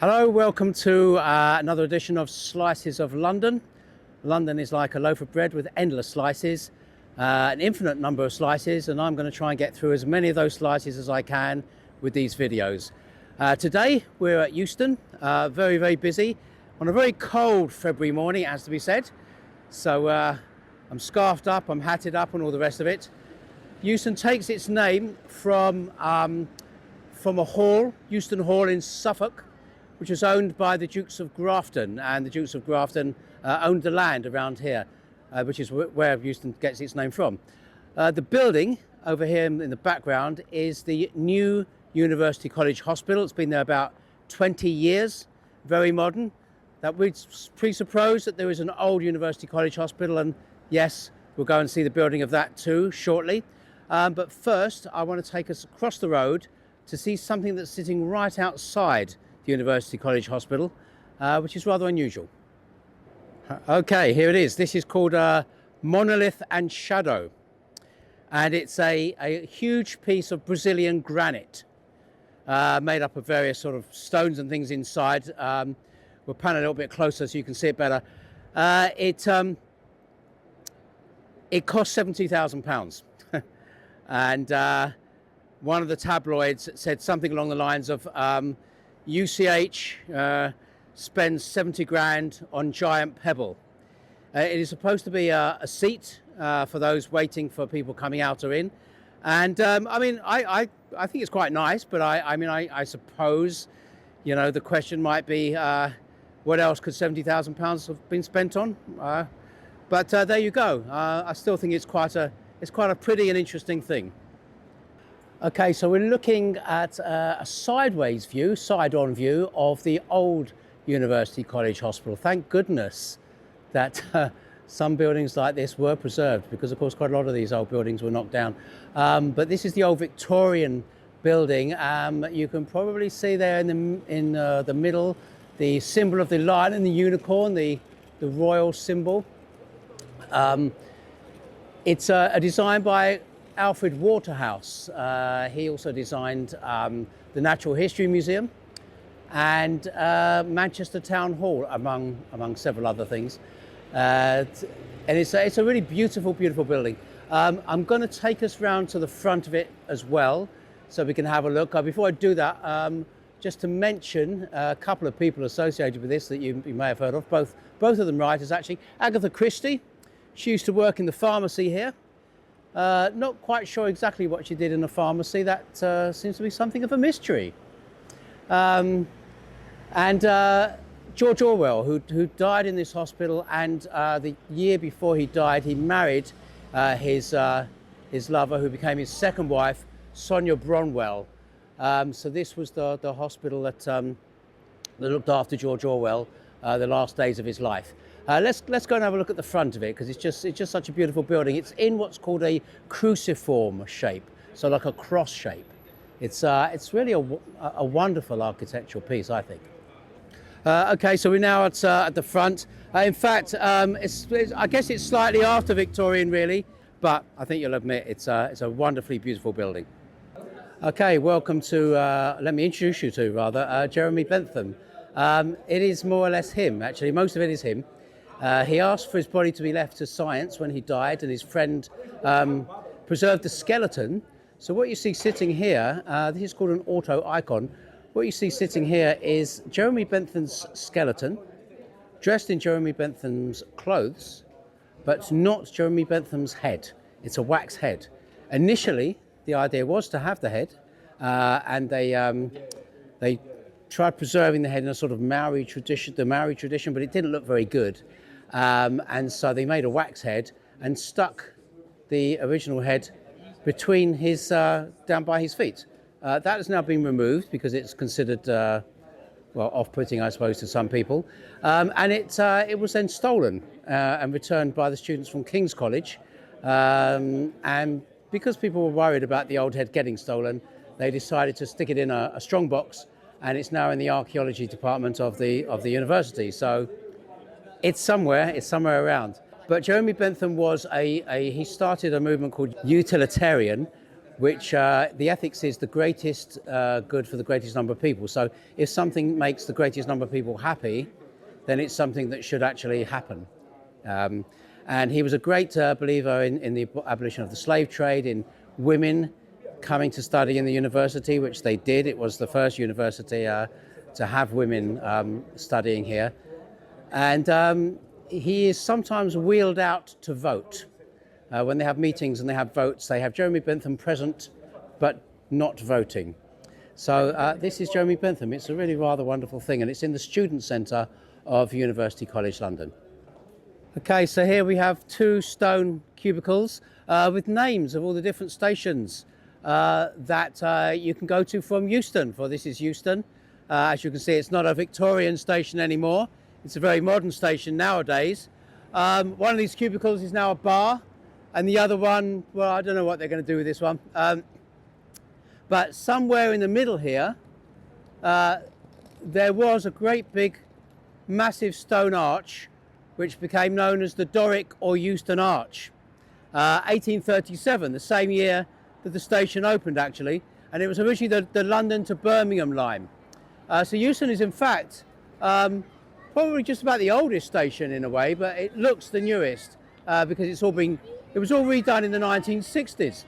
Hello, welcome to another edition of Slices of London. London is like a loaf of bread with endless slices, an infinite number of slices, and I'm going to try and get through as many of those slices as I can with these videos. Today we're at Euston, very, very busy on a very cold February morning, it has to be said. So I'm scarfed up, I'm hatted up and all the rest of it. Euston takes its name from a hall, Euston Hall in Suffolk, which was owned by the Dukes of Grafton, and the Dukes of Grafton owned the land around here, which is where Euston gets its name from. The building over here in the background is the new University College Hospital. It's been there about 20 years, very modern. That would presuppose that there is an old University College Hospital, and yes, we'll go and see the building of that too shortly. But first, I want to take us across the road to see something that's sitting right outside University College Hospital, which is rather unusual. Okay, here it is. This is called Monolith and Shadow, and it's a huge piece of Brazilian granite made up of various sort of stones and things inside. We'll pan a little bit closer so you can see it better. It cost £70,000 and one of the tabloids said something along the lines of UCH spends 70 grand on giant pebble. It is supposed to be a seat for those waiting for people coming out or in. And I mean, I think it's quite nice, but I suppose, you know, the question might be, what else could £70,000 have been spent on? But there you go. I still think it's quite a pretty and interesting thing. Okay, so we're looking at a sideways view, side-on view of the old University College Hospital. Thank goodness that some buildings like this were preserved, because of course quite a lot of these old buildings were knocked down. But this is the old Victorian building. You can probably see there in the middle the symbol of the lion and the unicorn, the royal symbol. It's a design by Alfred Waterhouse. He also designed the Natural History Museum and Manchester Town Hall, among several other things. And it's a really beautiful, beautiful building. I'm going to take us round to the front of it as well, so we can have a look. Before I do that, just to mention a couple of people associated with this that you may have heard of, both of them writers actually. Agatha Christie, she used to work in the pharmacy here. Not quite sure exactly what she did in the pharmacy. That seems to be something of a mystery. And George Orwell, who died in this hospital, and the year before he died, he married his lover, who became his second wife, Sonia Bronwell. So this was the hospital that looked after George Orwell the last days of his life. Let's go and have a look at the front of it, because it's just such a beautiful building. It's in what's called a cruciform shape, so like a cross shape. It's really a wonderful architectural piece, I think. Okay, so we're now at the front. In fact, I guess it's slightly after Victorian, really, but I think you'll admit it's a wonderfully beautiful building. Okay, welcome to. Let me introduce you to Jeremy Bentham. It is more or less him, actually. Most of it is him. He asked for his body to be left to science when he died, and his friend preserved the skeleton. So what you see sitting here, this is called an auto icon. What you see sitting here is Jeremy Bentham's skeleton, dressed in Jeremy Bentham's clothes, but not Jeremy Bentham's head. It's a wax head. Initially, the idea was to have the head, and they tried preserving the head in a sort of Maori tradition, but it didn't look very good. And so they made a wax head and stuck the original head between his, down by his feet. That has now been removed because it's considered, well, off-putting, I suppose, to some people. And it was then stolen and returned by the students from King's College. And because people were worried about the old head getting stolen, they decided to stick it in a strong box, and it's now in the archaeology department of the university. So it's somewhere around. But Jeremy Bentham was he started a movement called utilitarian, which the ethics is the greatest good for the greatest number of people. So if something makes the greatest number of people happy, then it's something that should actually happen. And he was a great believer in the abolition of the slave trade, in women coming to study in the university, which they did. It was the first university to have women studying here. And he is sometimes wheeled out to vote. When they have meetings and they have votes, they have Jeremy Bentham present, but not voting. So this is Jeremy Bentham. It's a really rather wonderful thing, and it's in the Student Centre of University College London. Okay, so here we have 2 stone cubicles with names of all the different stations that you can go to from Euston, for this is Euston. As you can see, it's not a Victorian station anymore. It's a very modern station nowadays. One of these cubicles is now a bar, and the other one, well, I don't know what they're going to do with this one. But somewhere in the middle here, there was a great big, massive stone arch, which became known as the Doric or Euston Arch. 1837, the same year that the station opened, actually, and it was originally the London to Birmingham line. So Euston is, in fact, probably just about the oldest station in a way, but it looks the newest because it was all redone in the 1960s.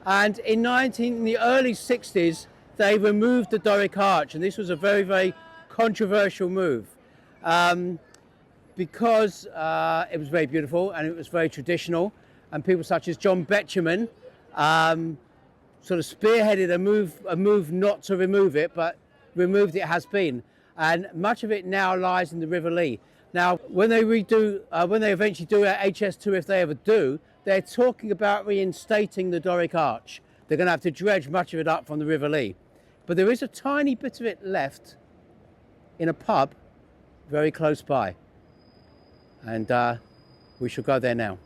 And in the early 60s, they removed the Doric Arch, and this was a very, very controversial move. Because it was very beautiful and it was very traditional, and people such as John Betjeman sort of spearheaded a move not to remove it, but removed it has been, and much of it now lies in the River Lee. Now, when they eventually do HS2, if they ever do, they're talking about reinstating the Doric Arch. They're going to have to dredge much of it up from the River Lee, but there is a tiny bit of it left in a pub very close by. And we shall go there now.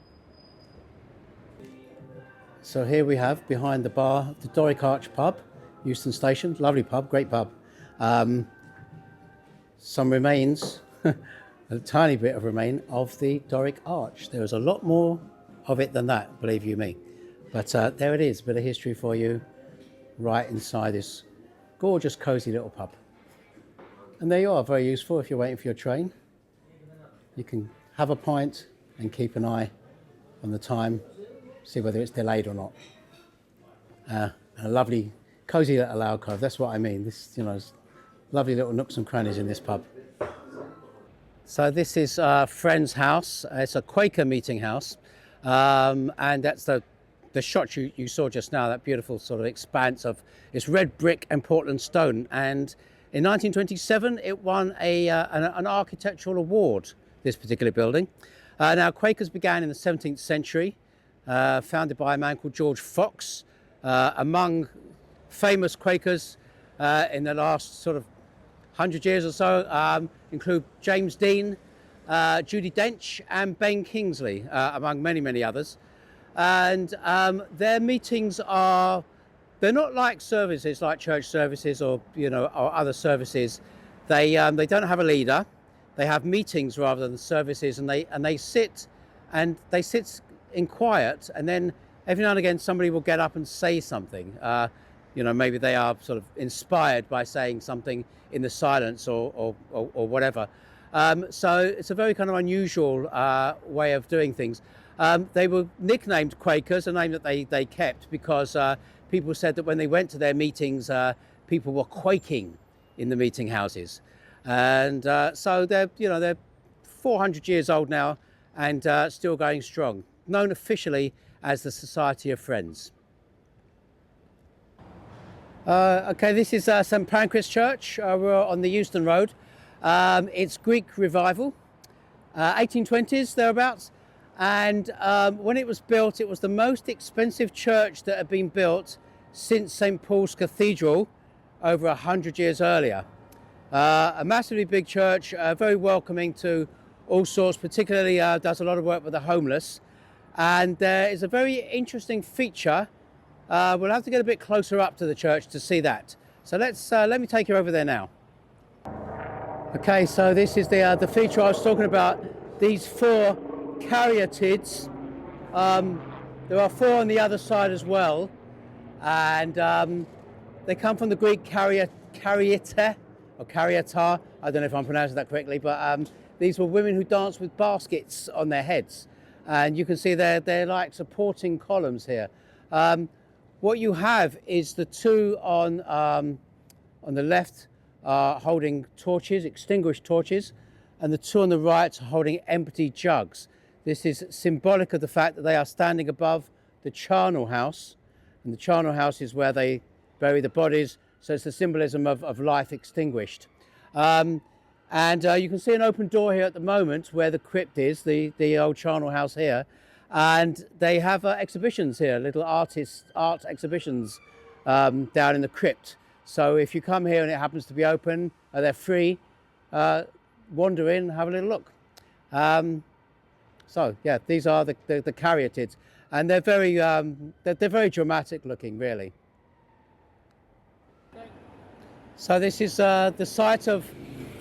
So here we have, behind the bar, the Doric Arch pub, Euston Station. Lovely pub, great pub. Some remains, a tiny bit of remain of the Doric Arch. There is a lot more of it than that, believe you me. But there it is, a bit of history for you, right inside this gorgeous, cosy little pub. And there you are, very useful if you're waiting for your train. You can have a pint and keep an eye on the time, see whether it's delayed or not. A lovely, cosy little alcove, that's what I mean. This, lovely little nooks and crannies in this pub. So this is a friend's house. It's a Quaker meeting house. And that's the shot you saw just now, that beautiful sort of expanse of it's red brick and Portland stone. And in 1927, it won an architectural award, this particular building. Now, Quakers began in the 17th century, founded by a man called George Fox. Among famous Quakers in the last sort of 100 years or so include James Dean, Judy Dench and Ben Kingsley, among many, many others. And their meetings they're not like services, like church services or other services. They don't have a leader. They have meetings rather than services, and they sit in quiet, and then every now and again somebody will get up and say something. Maybe they are sort of inspired by saying something in the silence or whatever. So it's a very kind of unusual way of doing things. They were nicknamed Quakers, a name that they kept because people said that when they went to their meetings, people were quaking in the meeting houses. And so they're 400 years old now and still going strong, known officially as the Society of Friends. Okay, this is St Pancras Church. We're on the Euston Road. It's Greek revival, 1820s thereabouts. And when it was built, it was the most expensive church that had been built since St Paul's Cathedral over 100 years earlier. A massively big church, very welcoming to all sorts, particularly does a lot of work with the homeless. And there is a very interesting feature. We'll have to get a bit closer up to the church to see that. So let me take you over there now. Okay, so this is the feature I was talking about. These 4 caryatids. There are 4 on the other side as well. and they come from the Greek caryatid or caryatar. I don't know if I'm pronouncing that correctly, but these were women who danced with baskets on their heads, and you can see they're like supporting columns here. What you have is the two on the left are holding torches, extinguished torches, and the two on the right are holding empty jugs. This is symbolic of the fact that they are standing above the charnel house, and the charnel house is where they bury the bodies, so it's the symbolism of life extinguished. And you can see an open door here at the moment where the crypt is, the old charnel house here, and they have exhibitions here, little art exhibitions down in the crypt. So if you come here and it happens to be open, they're free, wander in, have a little look. So yeah, these are the Caryatids, and they're very dramatic looking, really. So this is the site of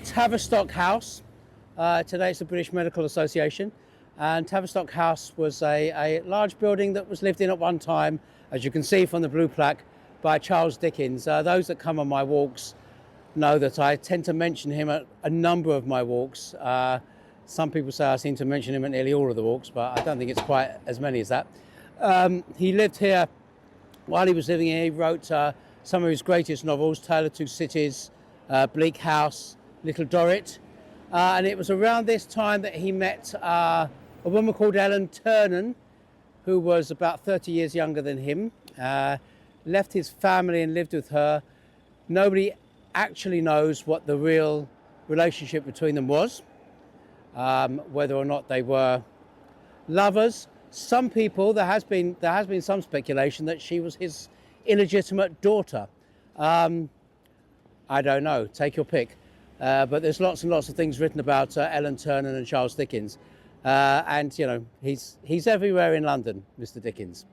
Tavistock House. Today it's the British Medical Association, and Tavistock House was a large building that was lived in at one time, as you can see from the blue plaque, by Charles Dickens. Those that come on my walks know that I tend to mention him at a number of my walks. Some people say I seem to mention him at nearly all of the walks, but I don't think it's quite as many as that. He lived here while he was living here. He wrote some of his greatest novels, Tale of Two Cities, Bleak House, Little Dorrit. And it was around this time that he met a woman called Ellen Ternan, who was about 30 years younger than him, left his family and lived with her. Nobody actually knows what the real relationship between them was, whether or not they were lovers. Some people, there has been some speculation that she was his illegitimate daughter. I don't know, take your pick. But there's lots and lots of things written about Ellen Ternan and Charles Dickens. And, you know, he's everywhere in London, Mr. Dickens.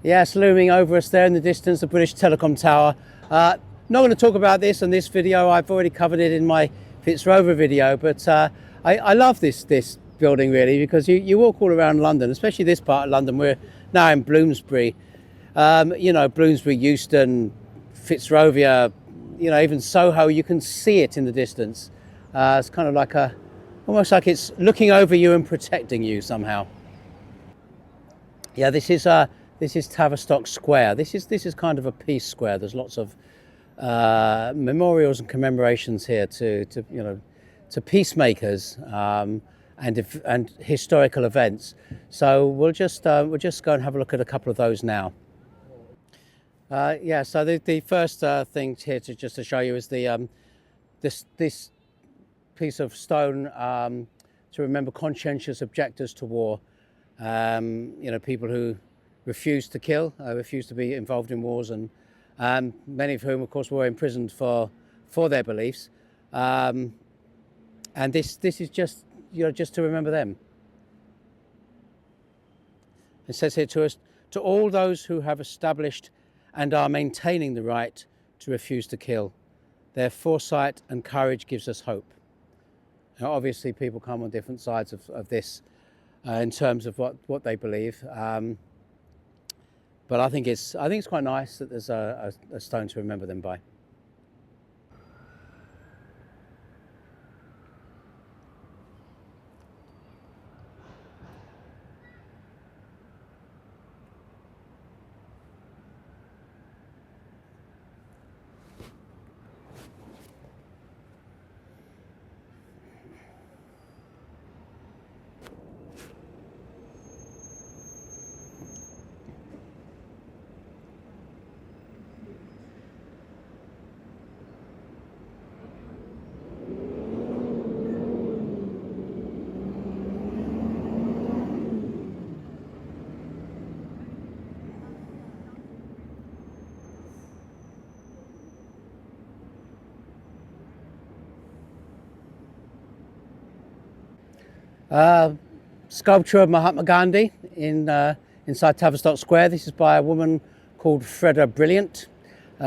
Yes, looming over us there in the distance, the British Telecom Tower. Not going to talk about this in this video. I've already covered it in my Fitzrover video, but I love this building really, because you walk all around London, especially this part of London. We're now in Bloomsbury. You know, Bloomsbury, Euston, Fitzrovia, you know, even Soho, you can see it in the distance. It's kind of like almost like it's looking over you and protecting you somehow. Yeah, this is Tavistock Square. This is kind of a peace square. There's lots of memorials and commemorations here to you know, to peacemakers and historical events. So we'll just go and have a look at a couple of those now. Yeah, so the first thing here to show you is this piece of stone to remember conscientious objectors to war. You know, people who refused to kill, refused to be involved in wars, and many of whom, of course, were imprisoned for their beliefs. And this is just, you know, just to remember them. It says here to us, to all those who have established and are maintaining the right to refuse to kill, their foresight and courage gives us hope. Now, obviously, people come on different sides of this in terms of what they believe. But I think it's quite nice that there's a stone to remember them by. Sculpture of Mahatma Gandhi inside Tavistock Square. This is by a woman called Freda Brilliant.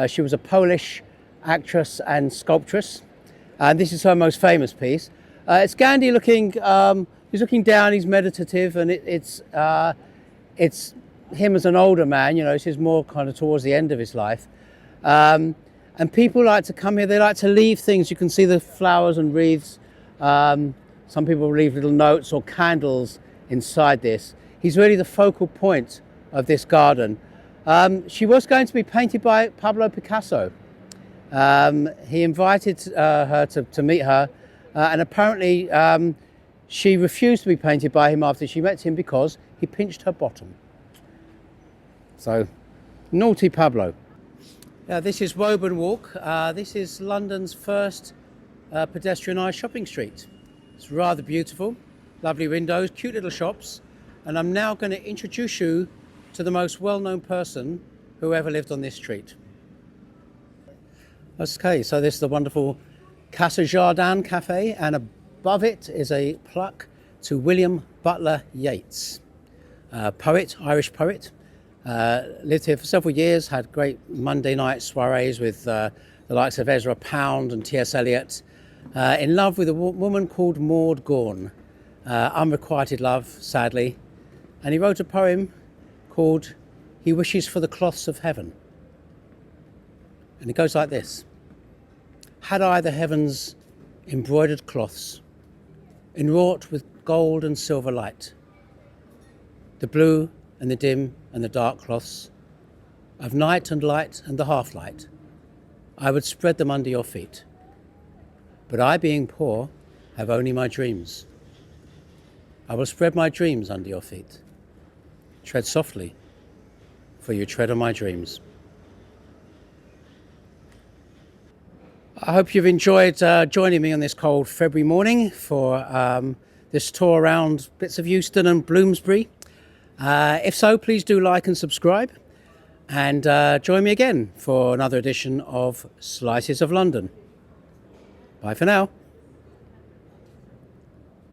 She was a Polish actress and sculptress, and this is her most famous piece. It's Gandhi looking, he's looking down, he's meditative, and it's him as an older man, you know, this is more kind of towards the end of his life. And people like to come here, they like to leave things. You can see the flowers and wreaths. Some people leave little notes or candles inside this. He's really the focal point of this garden. She was going to be painted by Pablo Picasso. He invited her to meet her, and apparently she refused to be painted by him after she met him because he pinched her bottom. So, naughty Pablo. This is Woburn Walk. This is London's first pedestrianised shopping street. It's rather beautiful, lovely windows, cute little shops, and I'm now going to introduce you to the most well-known person who ever lived on this street. Okay, so this is the wonderful Casa Jardin Cafe, and above it is a plaque to William Butler Yeats, poet, Irish poet. Lived here for several years, had great Monday night soirees with the likes of Ezra Pound and T.S. Eliot. In love with a woman called Maud Gonne, unrequited love, sadly. And he wrote a poem called He Wishes for the Cloths of Heaven. And it goes like this. Had I the heavens embroidered cloths, enwrought with gold and silver light, the blue and the dim and the dark cloths, of night and light and the half-light, I would spread them under your feet. But I, being poor, have only my dreams. I will spread my dreams under your feet. Tread softly, for you tread on my dreams. I hope you've enjoyed joining me on this cold February morning for this tour around bits of Euston and Bloomsbury. If so, please do like and subscribe, and join me again for another edition of Slices of London. Bye for now.